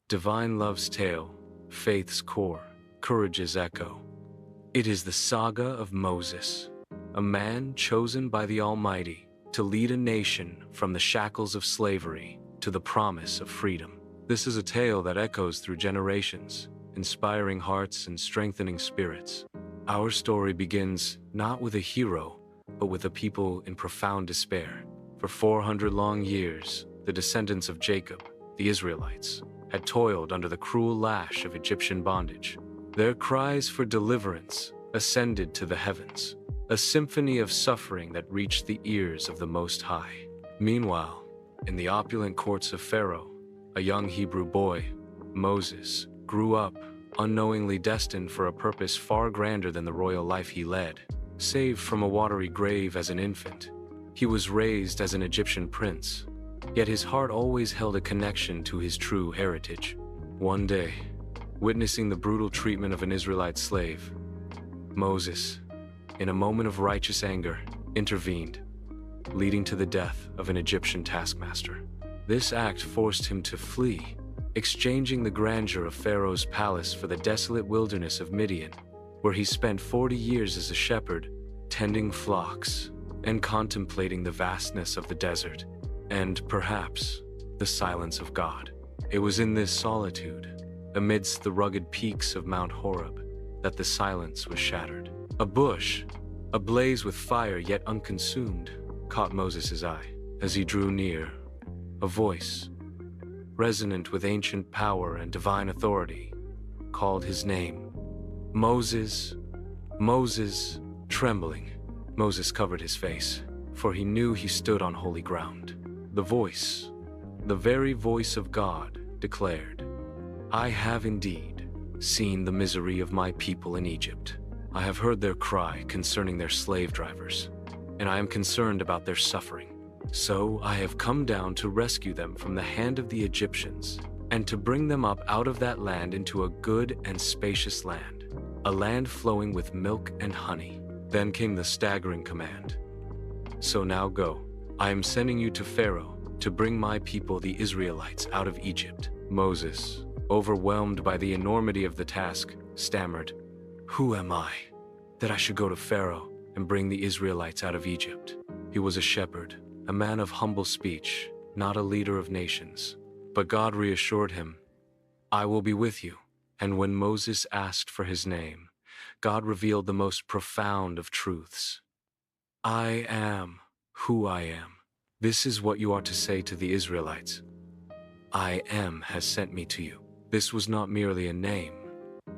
Divine love's tale, faith's core, courage's echo. It is the saga of Moses, a man chosen by the Almighty to lead a nation from the shackles of slavery to the promise of freedom. This is a tale that echoes through generations, inspiring hearts and strengthening spirits. Our story begins not with a hero, but with a people in profound despair. For 400 long years, the descendants of Jacob, the Israelites, had toiled under the cruel lash of Egyptian bondage. Their cries for deliverance ascended to the heavens, a symphony of suffering that reached the ears of the Most High. Meanwhile, in the opulent courts of Pharaoh, a young Hebrew boy, Moses, grew up, unknowingly destined for a purpose far grander than the royal life he led. Saved from a watery grave as an infant, he was raised as an Egyptian prince, yet his heart always held a connection to his true heritage. One day, witnessing the brutal treatment of an Israelite slave, Moses, in a moment of righteous anger, intervened, leading to the death of an Egyptian taskmaster. This act forced him to flee, exchanging the grandeur of Pharaoh's palace for the desolate wilderness of Midian, where he spent 40 years as a shepherd, tending flocks and contemplating the vastness of the desert, and perhaps the silence of God. It was in this solitude, amidst the rugged peaks of Mount Horeb, that the silence was shattered. A bush, ablaze with fire yet unconsumed, caught Moses' eye. As he drew near, a voice, resonant with ancient power and divine authority, called his name. Moses, Moses. Trembling, Moses covered his face, for he knew he stood on holy ground. The voice, the very voice of God, declared, "I have indeed seen the misery of my people in Egypt. I have heard their cry concerning their slave drivers, and I am concerned about their suffering. So I have come down to rescue them from the hand of the Egyptians, and to bring them up out of that land into a good and spacious land, a land flowing with milk and honey." Then came the staggering command, "So now go. I am sending you to Pharaoh to bring my people, the Israelites, out of Egypt." Moses, overwhelmed by the enormity of the task, stammered, "Who am I, that I should go to Pharaoh and bring the Israelites out of Egypt?" He was a shepherd, a man of humble speech, not a leader of nations. But God reassured him, "I will be with you." And when Moses asked for his name, God revealed the most profound of truths. "I am who I am. This is what you are to say to the Israelites. I am has sent me to you." This was not merely a name,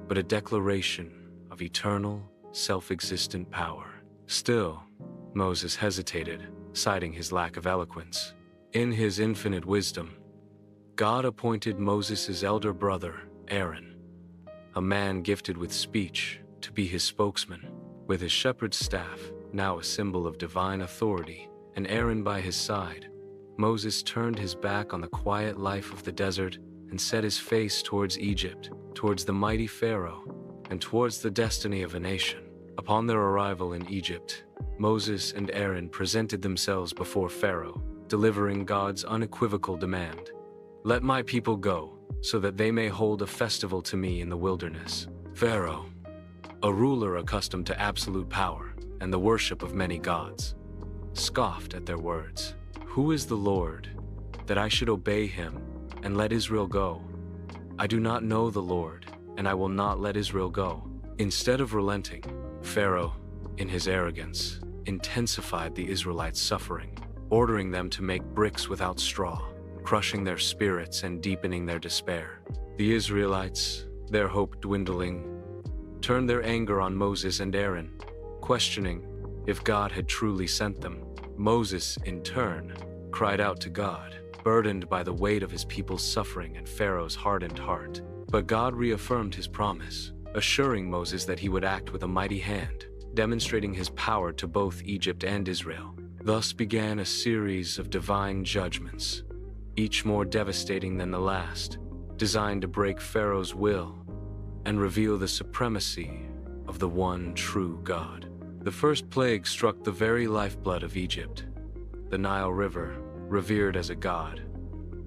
but a declaration of eternal, self-existent power. Still, Moses hesitated, citing his lack of eloquence. In his infinite wisdom, God appointed Moses' elder brother, Aaron, a man gifted with speech, to be his spokesman. With his shepherd's staff, now a symbol of divine authority, and Aaron by his side, Moses turned his back on the quiet life of the desert and set his face towards Egypt, towards the mighty Pharaoh, and towards the destiny of a nation. Upon their arrival in Egypt, Moses and Aaron presented themselves before Pharaoh, delivering God's unequivocal demand, "Let my people go, so that they may hold a festival to me in the wilderness." Pharaoh, a ruler accustomed to absolute power and the worship of many gods, scoffed at their words. "Who is the Lord, that I should obey him and let Israel go? I do not know the Lord, and I will not let Israel go." Instead of relenting, Pharaoh, in his arrogance, intensified the Israelites' suffering, ordering them to make bricks without straw, crushing their spirits and deepening their despair. The Israelites, their hope dwindling, turned their anger on Moses and Aaron, questioning if God had truly sent them. Moses, in turn, cried out to God, burdened by the weight of his people's suffering and Pharaoh's hardened heart. But God reaffirmed his promise, assuring Moses that he would act with a mighty hand, demonstrating his power to both Egypt and Israel. Thus began a series of divine judgments, each more devastating than the last, designed to break Pharaoh's will and reveal the supremacy of the one true God. The first plague struck the very lifeblood of Egypt. The Nile River, revered as a god,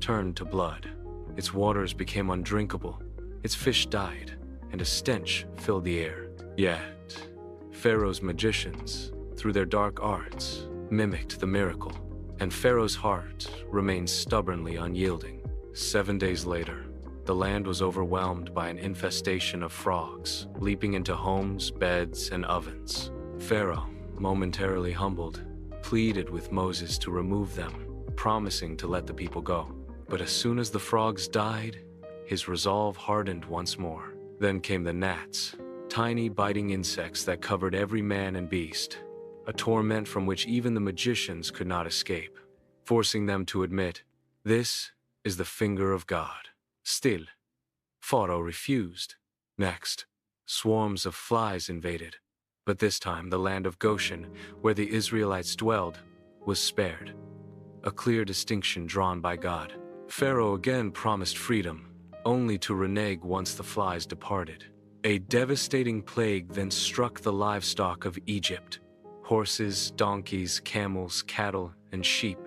turned to blood. Its waters became undrinkable, its fish died, and a stench filled the air. Yet, Pharaoh's magicians, through their dark arts, mimicked the miracle, and Pharaoh's heart remained stubbornly unyielding. 7 days later, the land was overwhelmed by an infestation of frogs, leaping into homes, beds, and ovens. Pharaoh, momentarily humbled, pleaded with Moses to remove them, promising to let the people go. But as soon as the frogs died, his resolve hardened once more. Then came the gnats, tiny biting insects that covered every man and beast, a torment from which even the magicians could not escape, forcing them to admit, "This is the finger of God." Still, Pharaoh refused. Next, swarms of flies invaded, but this time the land of Goshen, where the Israelites dwelled, was spared, a clear distinction drawn by God. Pharaoh again promised freedom, only to renege once the flies departed. A devastating plague then struck the livestock of Egypt: horses, donkeys, camels, cattle, and sheep,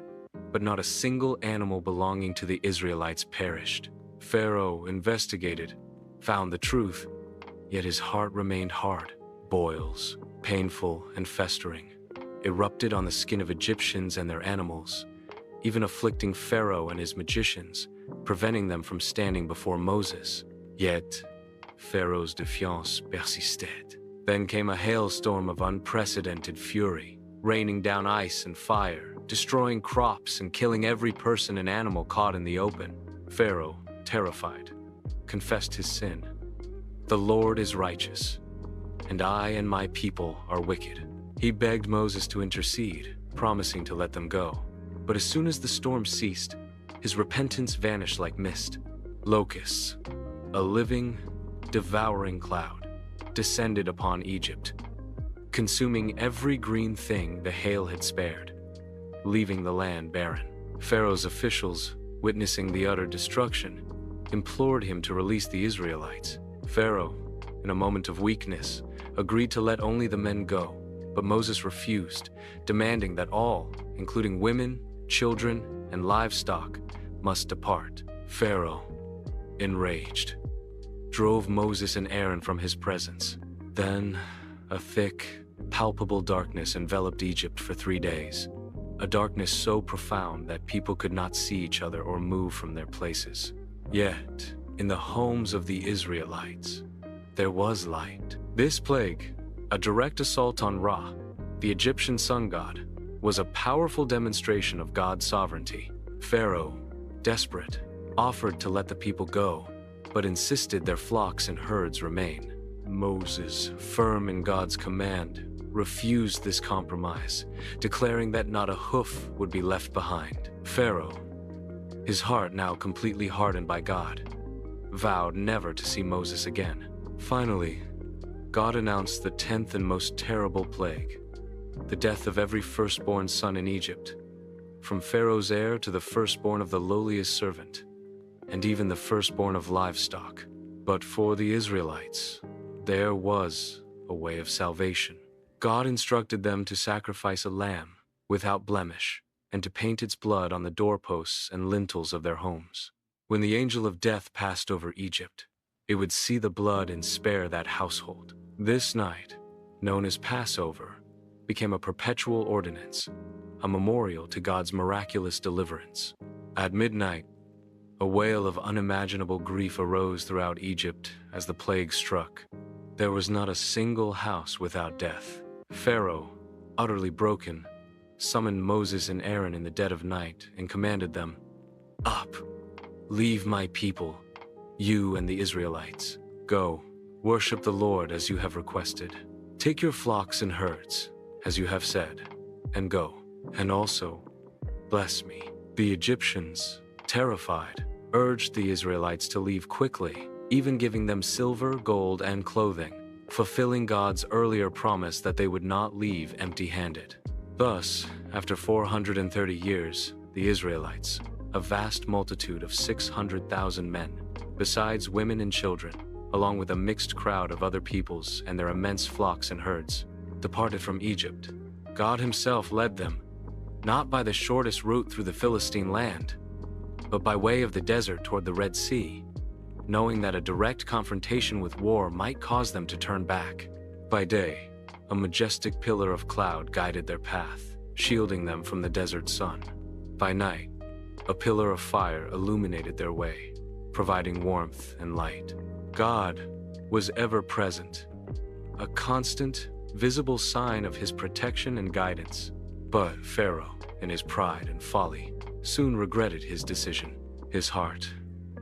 but not a single animal belonging to the Israelites perished. Pharaoh investigated, found the truth, yet his heart remained hard. Boils, painful and festering, erupted on the skin of Egyptians and their animals, even afflicting Pharaoh and his magicians, preventing them from standing before Moses. Yet, Pharaoh's defiance persisted. Then came a hailstorm of unprecedented fury, raining down ice and fire, destroying crops and killing every person and animal caught in the open. Pharaoh, terrified, confessed his sin. "The Lord is righteous, and I and my people are wicked." He begged Moses to intercede, promising to let them go. But as soon as the storm ceased, his repentance vanished like mist. Locusts, a living, devouring cloud, descended upon Egypt, consuming every green thing the hail had spared, leaving the land barren. Pharaoh's officials, witnessing the utter destruction, implored him to release the Israelites. Pharaoh, in a moment of weakness, agreed to let only the men go, but Moses refused, demanding that all, including women, children, and livestock, must depart. Pharaoh, enraged, drove Moses and Aaron from his presence. Then, a thick, palpable darkness enveloped Egypt for 3 days, a darkness so profound that people could not see each other or move from their places. Yet, in the homes of the Israelites, there was light. This plague, a direct assault on Ra, the Egyptian sun god, was a powerful demonstration of God's sovereignty. Pharaoh, desperate, offered to let the people go, but insisted their flocks and herds remain. Moses, firm in God's command, refused this compromise, declaring that not a hoof would be left behind. Pharaoh, his heart now completely hardened by God, vowed never to see Moses again. Finally, God announced the 10th and most terrible plague, the death of every firstborn son in Egypt, from Pharaoh's heir to the firstborn of the lowliest servant, and even the firstborn of livestock. But for the Israelites, there was a way of salvation. God instructed them to sacrifice a lamb without blemish, and to paint its blood on the doorposts and lintels of their homes. When the angel of death passed over Egypt, it would see the blood and spare that household. This night, known as Passover, became a perpetual ordinance, a memorial to God's miraculous deliverance. At midnight, a wail of unimaginable grief arose throughout Egypt as the plague struck. There was not a single house without death. Pharaoh, utterly broken, summoned Moses and Aaron in the dead of night and commanded them, "Up, leave my people, you and the Israelites. Go, worship the Lord as you have requested. Take your flocks and herds, as you have said, and go. And also, bless me." The Egyptians, terrified, urged the Israelites to leave quickly, even giving them silver, gold, and clothing, fulfilling God's earlier promise that they would not leave empty-handed. Thus, after 430 years, the Israelites, a vast multitude of 600,000 men, besides women and children, along with a mixed crowd of other peoples and their immense flocks and herds, departed from Egypt. God himself led them, not by the shortest route through the Philistine land, but by way of the desert toward the Red Sea, knowing that a direct confrontation with war might cause them to turn back. By day, a majestic pillar of cloud guided their path, shielding them from the desert sun. By night, a pillar of fire illuminated their way, providing warmth and light. God was ever present, a constant, visible sign of his protection and guidance. But Pharaoh, in his pride and folly, soon regretted his decision. His heart,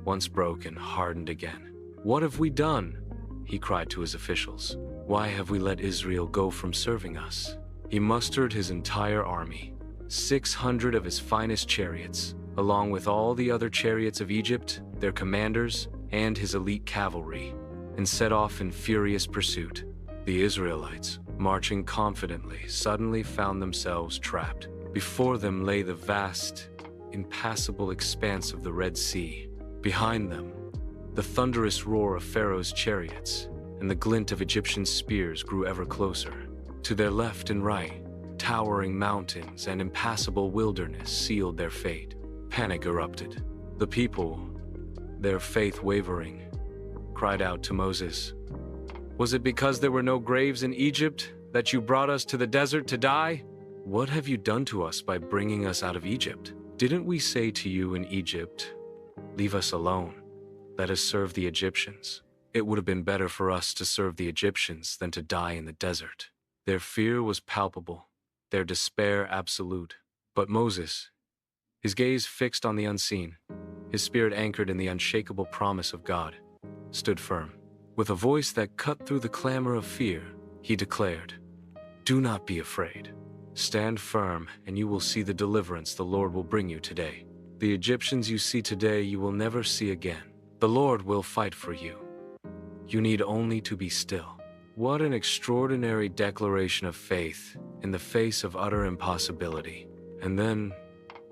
once broken, hardened again. "What have we done?" he cried to his officials. "Why have we let Israel go from serving us?" He mustered his entire army, 600 of his finest chariots, along with all the other chariots of Egypt, their commanders, and his elite cavalry, and set off in furious pursuit. The Israelites, marching confidently, suddenly found themselves trapped. Before them lay the vast, impassable expanse of the Red Sea. Behind them, the thunderous roar of Pharaoh's chariots and the glint of Egyptian spears grew ever closer. To their left and right, towering mountains and impassable wilderness sealed their fate. Panic erupted. The people, their faith wavering, cried out to Moses, "Was it because there were no graves in Egypt that you brought us to the desert to die? What have you done to us by bringing us out of Egypt? Didn't we say to you in Egypt, 'Leave us alone, let us serve the Egyptians'? It would have been better for us to serve the Egyptians than to die in the desert." Their fear was palpable, their despair absolute. But Moses, his gaze fixed on the unseen, his spirit anchored in the unshakable promise of God, stood firm. With a voice that cut through the clamor of fear, he declared, "Do not be afraid. Stand firm, and you will see the deliverance the Lord will bring you today. The Egyptians you see today you will never see again. The Lord will fight for you. You need only to be still." What an extraordinary declaration of faith in the face of utter impossibility. And then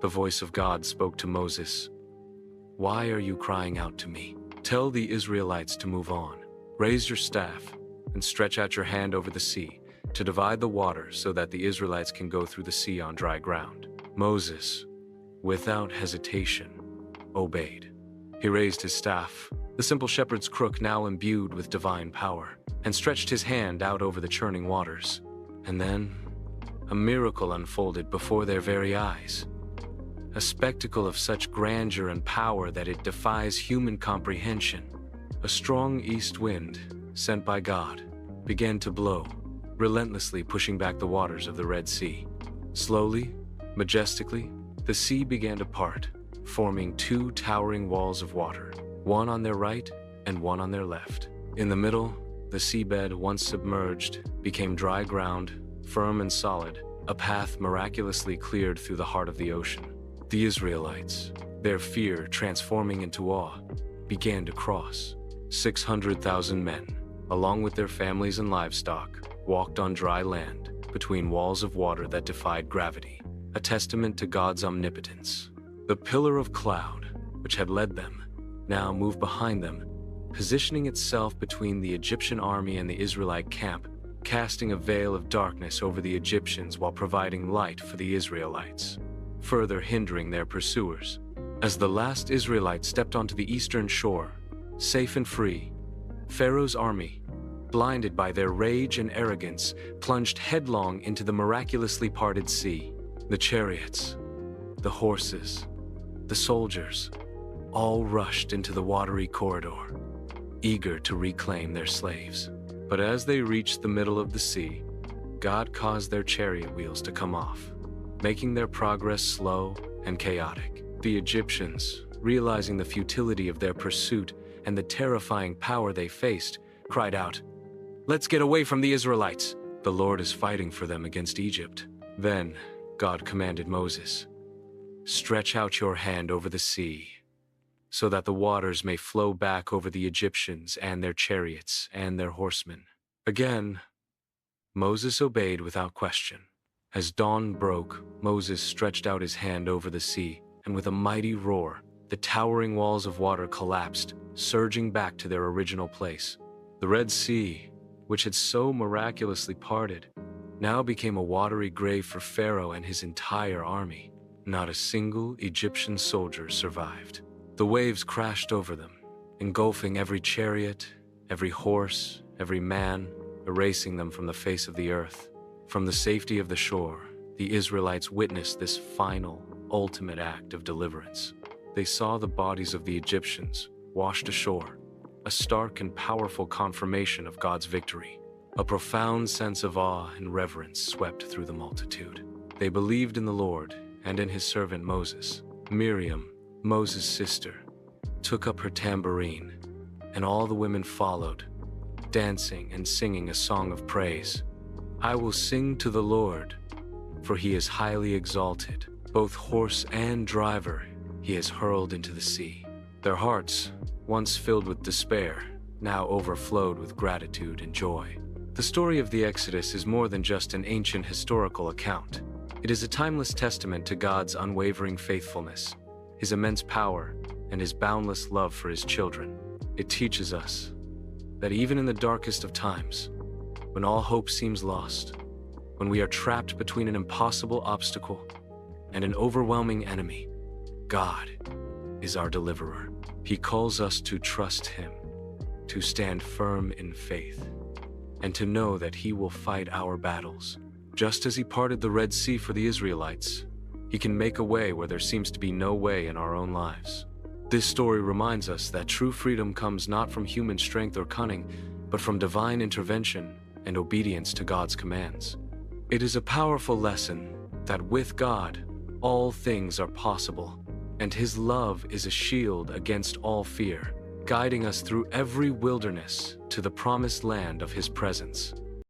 the voice of God spoke to Moses. "Why are you crying out to me? Tell the Israelites to move on. Raise your staff and stretch out your hand over the sea to divide the water so that the Israelites can go through the sea on dry ground." Moses, without hesitation, obeyed. He raised his staff, the simple shepherd's crook now imbued with divine power, and stretched his hand out over the churning waters. And then, a miracle unfolded before their very eyes. A spectacle of such grandeur and power that it defies human comprehension. A strong east wind, sent by God, began to blow, relentlessly pushing back the waters of the Red Sea. Slowly, majestically, the sea began to part, forming two towering walls of water, one on their right and one on their left. In the middle, the seabed, once submerged, became dry ground, firm and solid, a path miraculously cleared through the heart of the ocean. The Israelites, their fear transforming into awe, began to cross. 600,000 men, along with their families and livestock, walked on dry land between walls of water that defied gravity, a testament to God's omnipotence. The pillar of cloud, which had led them, now moved behind them, positioning itself between the Egyptian army and the Israelite camp, casting a veil of darkness over the Egyptians while providing light for the Israelites, further hindering their pursuers. As the last Israelite stepped onto the eastern shore, safe and free, Pharaoh's army, blinded by their rage and arrogance, plunged headlong into the miraculously parted sea. The chariots, the horses, the soldiers, all rushed into the watery corridor, eager to reclaim their slaves. But as they reached the middle of the sea, God caused their chariot wheels to come off, making their progress slow and chaotic. The Egyptians, realizing the futility of their pursuit and the terrifying power they faced, cried out, "Let's get away from the Israelites! The Lord is fighting for them against Egypt." Then God commanded Moses, "Stretch out your hand over the sea, so that the waters may flow back over the Egyptians and their chariots and their horsemen." Again, Moses obeyed without question. As dawn broke, Moses stretched out his hand over the sea, and with a mighty roar, the towering walls of water collapsed, surging back to their original place. The Red Sea, which had so miraculously parted, now became a watery grave for Pharaoh and his entire army. Not a single Egyptian soldier survived. The waves crashed over them, engulfing every chariot, every horse, every man, erasing them from the face of the earth. From the safety of the shore, the Israelites witnessed this final, ultimate act of deliverance. They saw the bodies of the Egyptians washed ashore, a stark and powerful confirmation of God's victory. A profound sense of awe and reverence swept through the multitude. They believed in the Lord and in his servant Moses. Miriam, Moses' sister, took up her tambourine, and all the women followed, dancing and singing a song of praise. I will sing to the Lord, for he is highly exalted. Both horse and driver he has hurled into the sea. Their hearts, once filled with despair, now overflowed with gratitude and joy. The story of the Exodus is more than just an ancient historical account. It is a timeless testament to God's unwavering faithfulness, his immense power, and his boundless love for his children. It teaches us that even in the darkest of times, when all hope seems lost, when we are trapped between an impossible obstacle and an overwhelming enemy, God is our deliverer. He calls us to trust him, to stand firm in faith, and to know that he will fight our battles. Just as he parted the Red Sea for the Israelites, he can make a way where there seems to be no way in our own lives. This story reminds us that true freedom comes not from human strength or cunning, but from divine intervention and obedience to God's commands. It is a powerful lesson that with God, all things are possible, and his love is a shield against all fear, guiding us through every wilderness to the promised land of his presence.